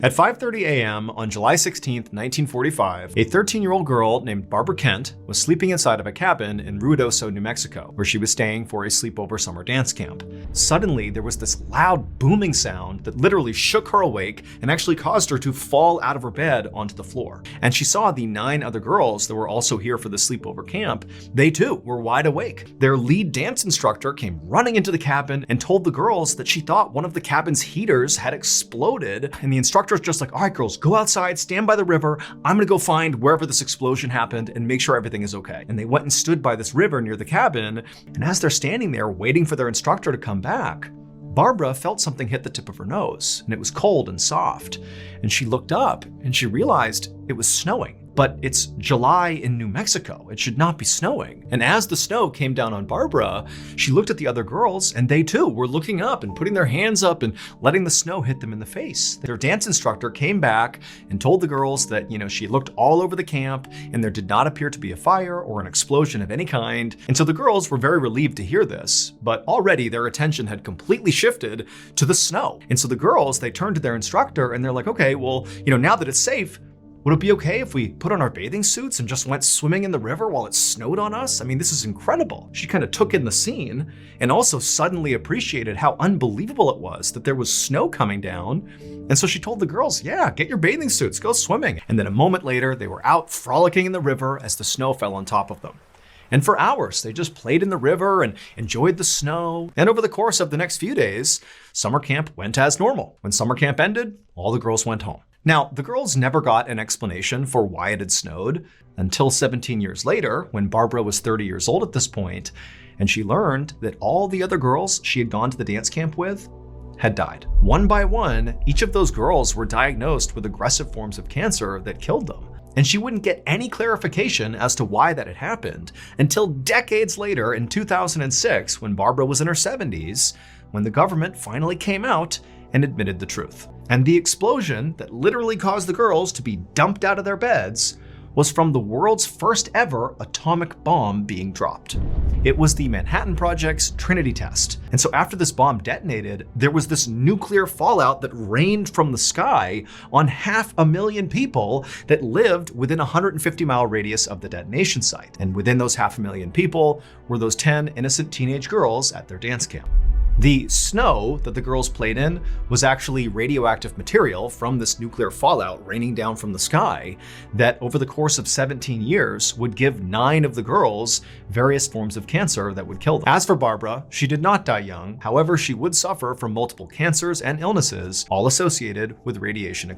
At 5:30 a.m. on July 16, 1945, a 13-year-old girl named Barbara Kent was sleeping inside of a cabin in Ruidoso, New Mexico, where she was staying for a sleepover summer dance camp. Suddenly, there was this loud booming sound that literally shook her awake and actually caused her to fall out of her bed onto the floor. And she saw the 9 other girls that were also here for the sleepover camp. They too were wide awake. Their lead dance instructor came running into the cabin and told the girls that she thought one of the cabin's heaters had exploded, and the instructor was just like, all right, girls, go outside, stand by the river. I'm gonna go find wherever this explosion happened and make sure everything is okay. And they went and stood by this river near the cabin. And as they're standing there waiting for their instructor to come back, Barbara felt something hit the tip of her nose, and it was cold and soft. And she looked up and she realized it was snowing. But it's July in New Mexico. It should not be snowing. And as the snow came down on Barbara, she looked at the other girls, and they too were looking up and putting their hands up and letting the snow hit them in the face. Their dance instructor came back and told the girls that, she looked all over the camp and there did not appear to be a fire or an explosion of any kind. And so the girls were very relieved to hear this, but already their attention had completely shifted to the snow. And so the girls, they turned to their instructor and they're like, okay, well, now that it's safe, would it be okay if we put on our bathing suits and just went swimming in the river while it snowed on us? I mean, this is incredible. She kind of took in the scene and also suddenly appreciated how unbelievable it was that there was snow coming down. And so she told the girls, yeah, get your bathing suits, go swimming. And then a moment later, they were out frolicking in the river as the snow fell on top of them. And for hours, they just played in the river and enjoyed the snow. And over the course of the next few days, summer camp went as normal. When summer camp ended, all the girls went home. Now, the girls never got an explanation for why it had snowed until 17 years later, when Barbara was 30 years old at this point, and she learned that all the other girls she had gone to the dance camp with had died. One by one, each of those girls were diagnosed with aggressive forms of cancer that killed them. And she wouldn't get any clarification as to why that had happened until decades later in 2006, when Barbara was in her 70s, when the government finally came out and admitted the truth. And the explosion that literally caused the girls to be dumped out of their beds was from the world's first ever atomic bomb being dropped. It was the Manhattan Project's Trinity test. And so after this bomb detonated, there was this nuclear fallout that rained from the sky on 500,000 people that lived within a 150-mile radius of the detonation site. And within those 500,000 people were those 10 innocent teenage girls at their dance camp. The snow that the girls played in was actually radioactive material from this nuclear fallout raining down from the sky that over the course of 17 years would give 9 of the girls various forms of cancer that would kill them. As for Barbara, she did not die young. However, she would suffer from multiple cancers and illnesses, all associated with radiation